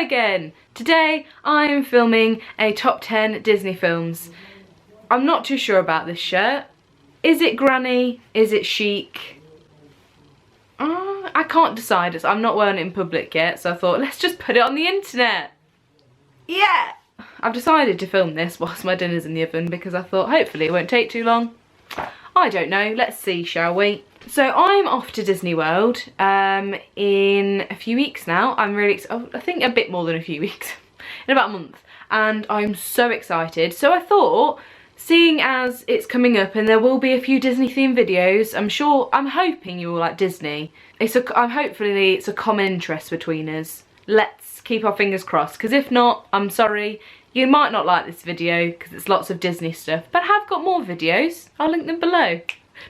again. Today I am filming a top 10 Disney films. I'm not too sure about this shirt. Is it granny? Is it chic? I can't decide. I'm not wearing it in public yet, so I thought let's just put it on the internet. Yeah! I've decided to film this whilst my dinner's in the oven because I thought hopefully it won't take too long. I don't know, let's see, shall we? So I'm off to Disney World in a few weeks now. I'm really excited. I think a bit more than a few weeks, in about a month. And I'm so excited. So I thought, seeing as it's coming up and there will be a few Disney themed videos, I'm hoping you all like Disney. Hopefully it's a common interest between us. Let's keep our fingers crossed, because if not, I'm sorry. You might not like this video because it's lots of Disney stuff, but I have got more videos. I'll link them below.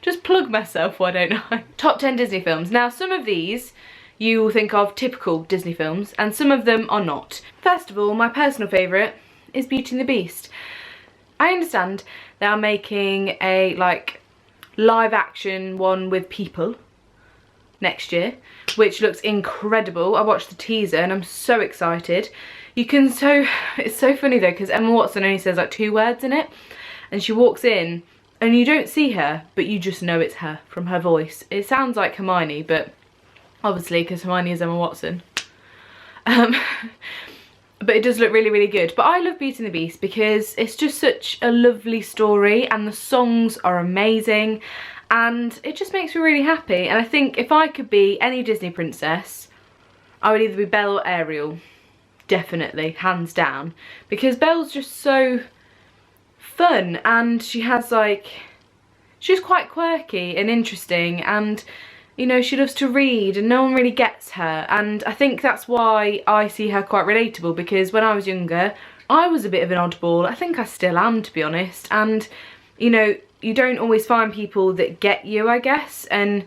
Just plug myself, why don't I? Top 10 Disney films. Now, some of these you will think of typical Disney films, and some of them are not. First of all, my personal favourite is Beauty and the Beast. I understand they are making a live action one with people next year, which looks incredible. I watched the teaser and I'm so excited. It's so funny though, because Emma Watson only says like 2 words in it, and she walks in and you don't see her, but you just know it's her from her voice. It sounds like Hermione, but obviously because Hermione is Emma Watson. But it does look really, really good. But I love Beauty and the Beast because it's just such a lovely story and the songs are amazing and it just makes me really happy. And I think if I could be any Disney princess, I would either be Belle or Ariel. Definitely, hands down. Because Belle's just so fun and she's quite quirky and interesting, and you know, she loves to read and no one really gets her, and I think that's why I see her quite relatable, because when I was younger I was a bit of an oddball. I think I still am, to be honest, and you know, you don't always find people that get you, I guess, and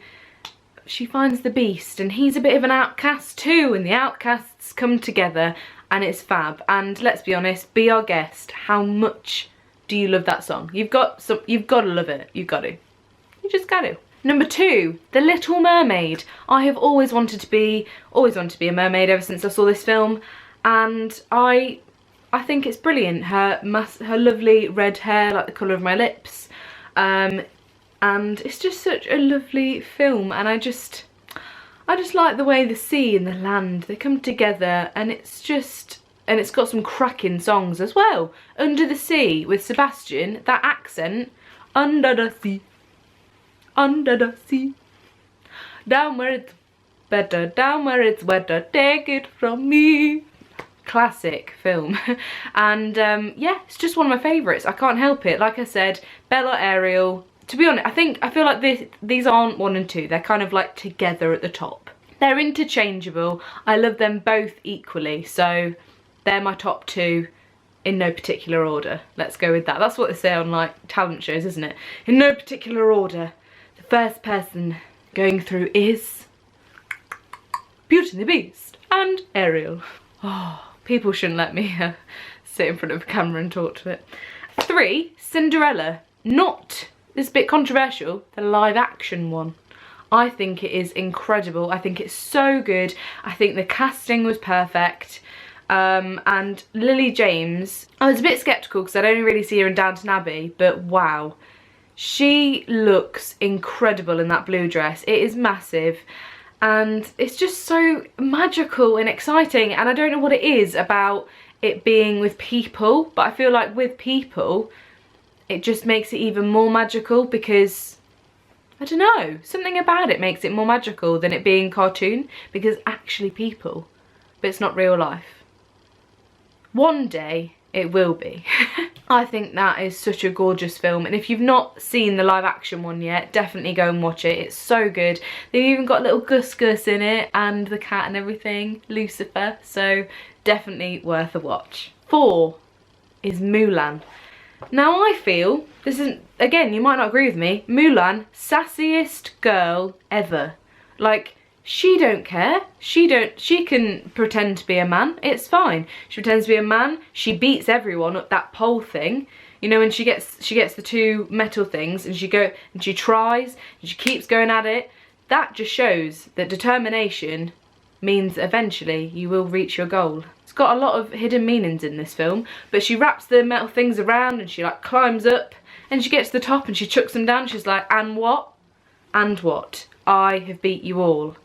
she finds the Beast and he's a bit of an outcast too, and the outcasts come together and it's fab. And let's be honest, Be Our Guest, how much do you love that song? You've got to love it. You've got to. You just got to. Number 2, The Little Mermaid. I have always wanted to be a mermaid ever since I saw this film, and I think it's brilliant. Her lovely red hair, like the colour of my lips, and it's just such a lovely film, and I just like the way the sea and the land, they come together, and it's got some cracking songs as well. Under the Sea with Sebastian, that accent, under the sea, down where it's better, down where it's wetter, take it from me. Classic film. And yeah, it's just one of my favourites. I can't help it. Like I said, Belle or Ariel. To be honest, I feel like these aren't 1 and 2. They're kind of like together at the top. They're interchangeable. I love them both equally. So they're my top 2 in no particular order. Let's go with that. That's what they say on like talent shows, isn't it? In no particular order. The first person going through is Beauty and the Beast and Ariel. Oh, people shouldn't let me sit in front of a camera and talk to it. 3, Cinderella. Not, this is a bit controversial, the live action one. I think it is incredible. I think it's so good. I think the casting was perfect. And Lily James, I was a bit sceptical because I'd only really see her in Downton Abbey, but wow. She looks incredible in that blue dress. It is massive. And it's just so magical and exciting, and I don't know what it is about it being with people, but I feel like with people it just makes it even more magical, because I don't know, something about it makes it more magical than it being cartoon, because it's actually people, but it's not real life. One day it will be. I think that is such a gorgeous film, and if you've not seen the live action one yet, definitely go and watch it. It's so good. They've even got little Gus Gus in it, and the cat and everything, Lucifer, so definitely worth a watch. 4 is Mulan. Now I feel, this isn't, again, you might not agree with me, Mulan, sassiest girl ever. Like, she don't care. She can pretend to be a man. It's fine. She pretends to be a man. She beats everyone at that pole thing. You know, when she gets the 2 metal things, and she tries and she keeps going at it. That just shows that determination means eventually you will reach your goal. It's got a lot of hidden meanings in this film, but she wraps the metal things around and she like climbs up and she gets to the top and she chucks them down. She's like, and what? And what? I have beat you all.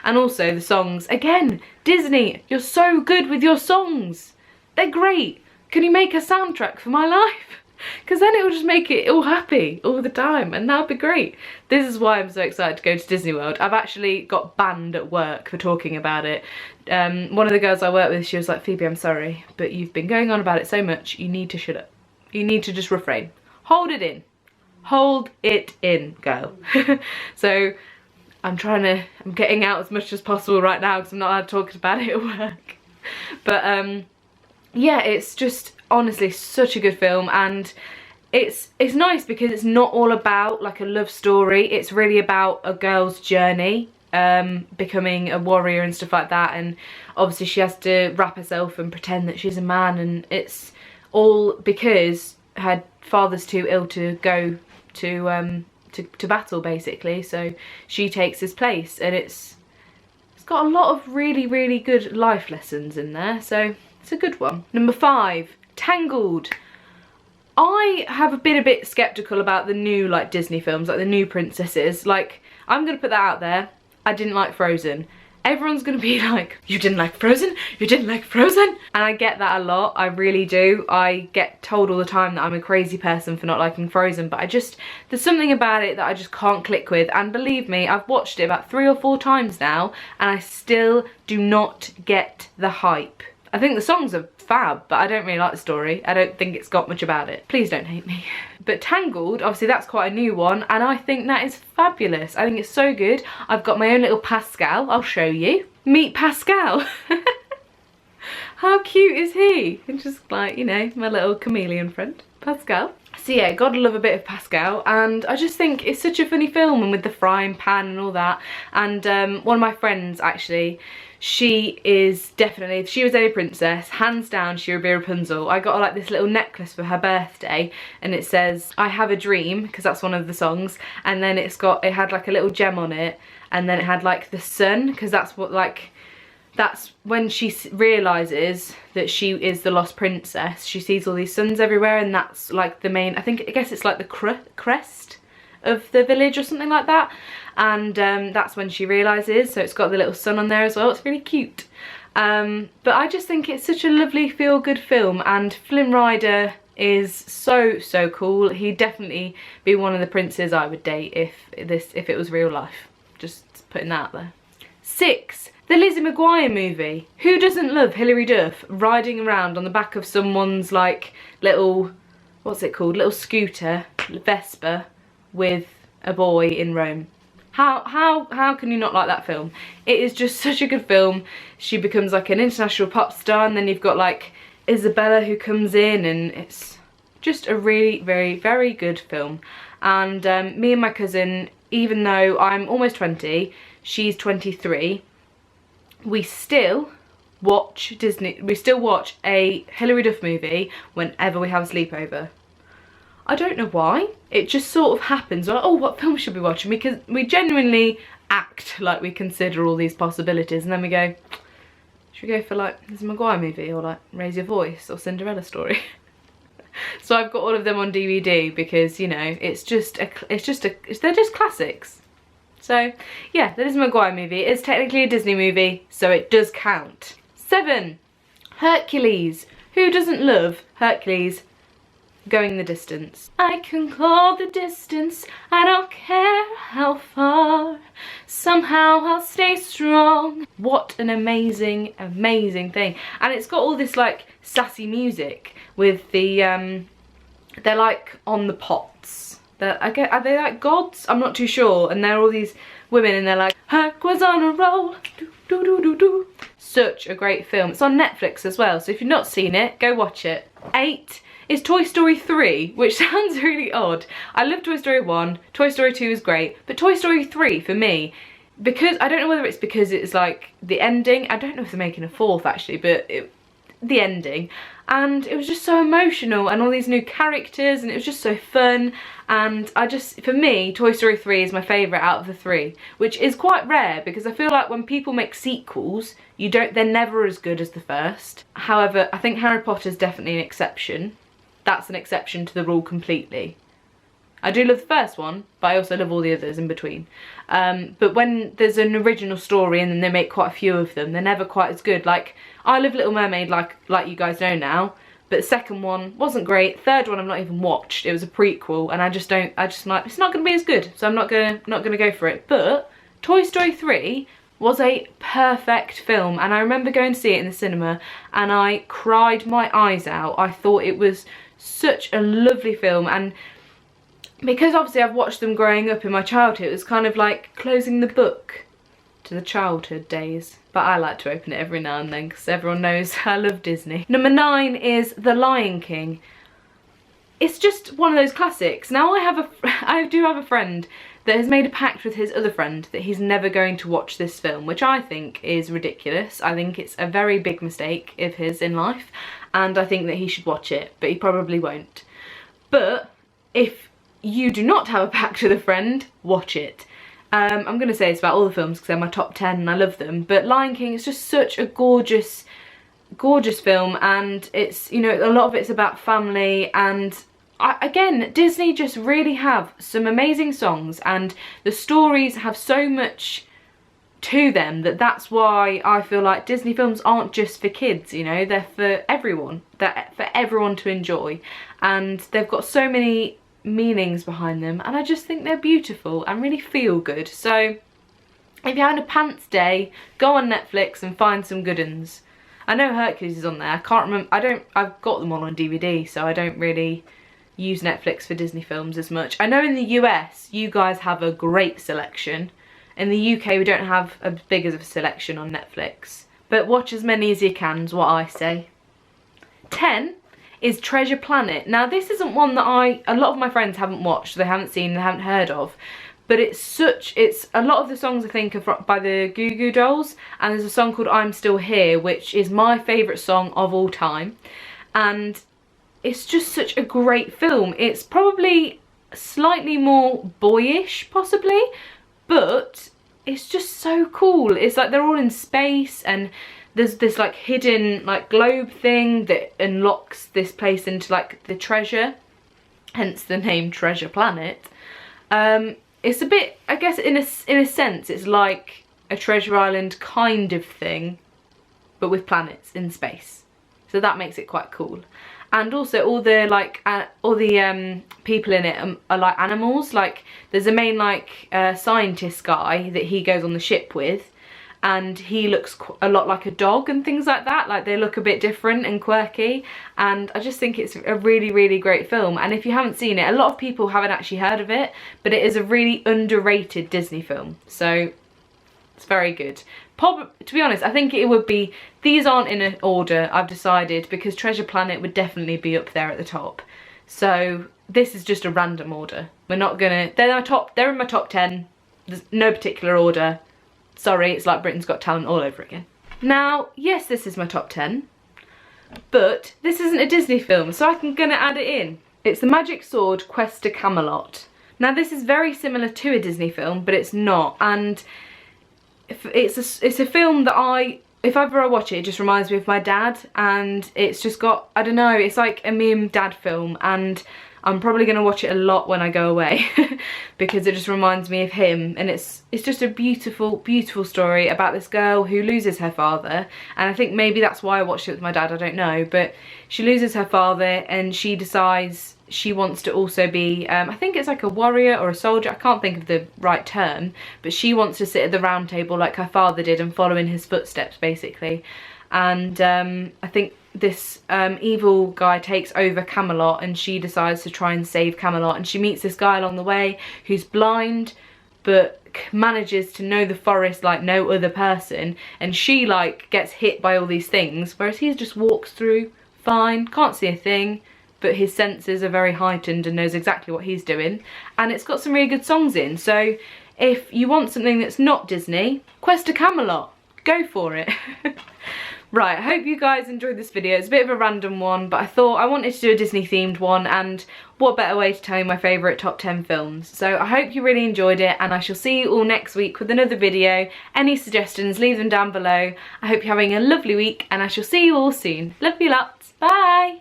And also the songs, again, Disney, you're so good with your songs. They're great. Can you make a soundtrack for my life? Because then it will just make it all happy all the time and that'd be great. This is why I'm so excited to go to Disney World. I've actually got banned at work for talking about it. One of the girls I work with, she was like, Phoebe, I'm sorry, but you've been going on about it so much, you need to shut up. You need to just refrain. Hold it in. Hold it in, girl. So I'm getting out as much as possible right now because I'm not allowed to talk about it at work. But yeah, it's just honestly such a good film, and it's nice because it's not all about like a love story. It's really about a girl's journey becoming a warrior and stuff like that, and obviously she has to wrap herself and pretend that she's a man, and it's all because her father's too ill to go to battle basically, so she takes his place, and it's got a lot of really good life lessons in there, so it's a good one. Number 5, Tangled. I have been a bit skeptical about the new like Disney films, like the new princesses. Like, I'm gonna put that out there, I didn't like Frozen. Everyone's gonna be like, you didn't like Frozen? You didn't like Frozen? And I get that a lot, I really do. I get told all the time that I'm a crazy person for not liking Frozen, but there's something about it that I just can't click with. And believe me, I've watched it about 3 or 4 times now, and I still do not get the hype. I think the songs are fab, but I don't really like the story. I don't think it's got much about it. Please don't hate me. But Tangled, obviously that's quite a new one, and I think that is fabulous. I think it's so good. I've got my own little Pascal, I'll show you. Meet Pascal. How cute is he? And just like, you know, my little chameleon friend, Pascal. So yeah, gotta love a bit of Pascal, and I just think it's such a funny film, and with the frying pan and all that. And one of my friends actually, she is definitely, if she was any princess, hands down she would be Rapunzel. I got her like this little necklace for her birthday, and it says, I have a dream, because that's one of the songs, and then it had like a little gem on it, and then it had like the sun, because that's what like, that's when she realises that she is the lost princess. She sees all these suns everywhere, and that's like the main, I guess it's like the crest of the village or something like that, and that's when she realises, so it's got the little sun on there as well. It's really cute. But I just think it's such a lovely feel-good film, and Flynn Rider is so cool. He'd definitely be one of the princes I would date if it was real life. Just putting that out there. 6, the Lizzie McGuire movie. Who doesn't love Hilary Duff riding around on the back of someone's like little, what's it called, little scooter, Vespa, with a boy in Rome? How can you not like that film? It is just such a good film. She becomes like an international pop star, and then you've got like Isabella who comes in, and it's just a really very good film. And me and my cousin, even though I'm almost 20, she's 23, we still watch a Hilary Duff movie whenever we have a sleepover. I don't know why, it just sort of happens. We're like, oh, what film should we watch? Because we genuinely act like we consider all these possibilities, and then we go, should we go for like Lizzie McGuire movie, or like Raise Your Voice, or Cinderella Story? So I've got all of them on DVD because, you know, they're just classics. So yeah, the Lizzie McGuire movie is technically a Disney movie, so it does count. 7, Hercules. Who doesn't love Hercules going the distance? I can go the distance, I don't care how far, somehow I'll stay strong. What an amazing thing. And it's got all this like sassy music with the they're like on the pots. Are they like gods? I'm not too sure. And they're all these women, and they're like, Herc was on a roll, do do do do do. Such a great film. It's on Netflix as well, so if you've not seen it, go watch it. 8 is Toy Story 3, which sounds really odd. I love Toy Story 1, Toy Story 2 is great, but Toy Story 3 for me, because I don't know whether it's because it's like the ending, I don't know if they're making a 4th actually, but the ending. And it was just so emotional, and all these new characters, and it was just so fun. And for me, Toy Story 3 is my favourite out of the 3, which is quite rare because I feel like when people make sequels, they're never as good as the first. However, I think Harry Potter is definitely an exception. That's an exception to the rule completely. I do love the first one, but I also love all the others in between. But when there's an original story and then they make quite a few of them, they're never quite as good. Like, I love Little Mermaid, like you guys know now, but the second one wasn't great. Third one I've not even watched. It was a prequel, and I just like, it's not going to be as good, so I'm not gonna go for it. But Toy Story 3 was a perfect film, and I remember going to see it in the cinema, and I cried my eyes out. I thought it was such a lovely film, and because obviously I've watched them growing up in my childhood, it was kind of like closing the book to the childhood days. But I like to open it every now and then because everyone knows I love Disney. Number 9 is The Lion King. It's just one of those classics. Now I do have a friend that has made a pact with his other friend that he's never going to watch this film, which I think is ridiculous. I think it's a very big mistake of his in life, and I think that he should watch it, but he probably won't. But if you do not have a pact with a friend, watch it. I'm going to say it's about all the films because they're my top 10 and I love them, but Lion King is just such a gorgeous film, and it's, you know, a lot of it's about family, and again, Disney just really have some amazing songs, and the stories have so much to them that's why I feel like Disney films aren't just for kids, you know, they're for everyone, they're for everyone to enjoy, and they've got so many meanings behind them, and I just think they're beautiful and really feel good. So if you're having a pants day, go on Netflix and find some good uns. I know Hercules is on there. I can't remember. I've got them all on DVD, so I don't really use Netflix for Disney films as much. I know in the US you guys have a great selection. In the UK we don't have as big as a selection on Netflix, but watch as many as you can is what I say. 10 is Treasure Planet. Now this isn't one that a lot of my friends haven't watched, they haven't seen, they haven't heard of, but it's a lot of the songs I think are by the Goo Goo Dolls, and there's a song called I'm Still Here, which is my favourite song of all time, and it's just such a great film. It's probably slightly more boyish possibly, but it's just so cool. It's like they're all in space, and there's this like hidden like globe thing that unlocks this place into like the treasure, hence the name Treasure Planet. It's a bit, I guess in a sense it's like a treasure island kind of thing, but with planets in space, so that makes it quite cool. And also all the people in it are like animals. Like there's a main like scientist guy that he goes on the ship with, and he looks a lot like a dog and things like that. Like they look a bit different and quirky, and I just think it's a really, really great film. And if you haven't seen it, a lot of people haven't actually heard of it, but it is a really underrated Disney film, so it's very good. To be honest, I think it would be, these aren't in an order I've decided, because Treasure Planet would definitely be up there at the top, so this is just a random order. We're not gonna, they're in my top 10, there's no particular order. Sorry, it's like Britain's Got Talent all over again. Now, yes, this is my top 10, but this isn't a Disney film, so I'm gonna add it in. It's The Magic Sword Quest to Camelot. Now this is very similar to a Disney film, but it's not, and it's a film that if ever I watch it, it just reminds me of my dad, and it's just got, I don't know, it's like a me and dad film, and I'm probably going to watch it a lot when I go away because it just reminds me of him, and it's just a beautiful, beautiful story about this girl who loses her father, and I think maybe that's why I watched it with my dad, I don't know, but she loses her father and she decides she wants to also be, I think it's like a warrior or a soldier, I can't think of the right term, but she wants to sit at the round table like her father did and follow in his footsteps basically. And I think this evil guy takes over Camelot, and she decides to try and save Camelot, and she meets this guy along the way who's blind but manages to know the forest like no other person, and she like gets hit by all these things, whereas he just walks through fine, can't see a thing, but his senses are very heightened and knows exactly what he's doing, and it's got some really good songs in. So if you want something that's not Disney, Quest to Camelot, go for it. Right, I hope you guys enjoyed this video. It's a bit of a random one, but I thought I wanted to do a Disney themed one, and what better way to tell you my favourite top 10 films. So I hope you really enjoyed it, and I shall see you all next week with another video. Any suggestions, leave them down below. I hope you're having a lovely week, and I shall see you all soon. Love you lots. Bye!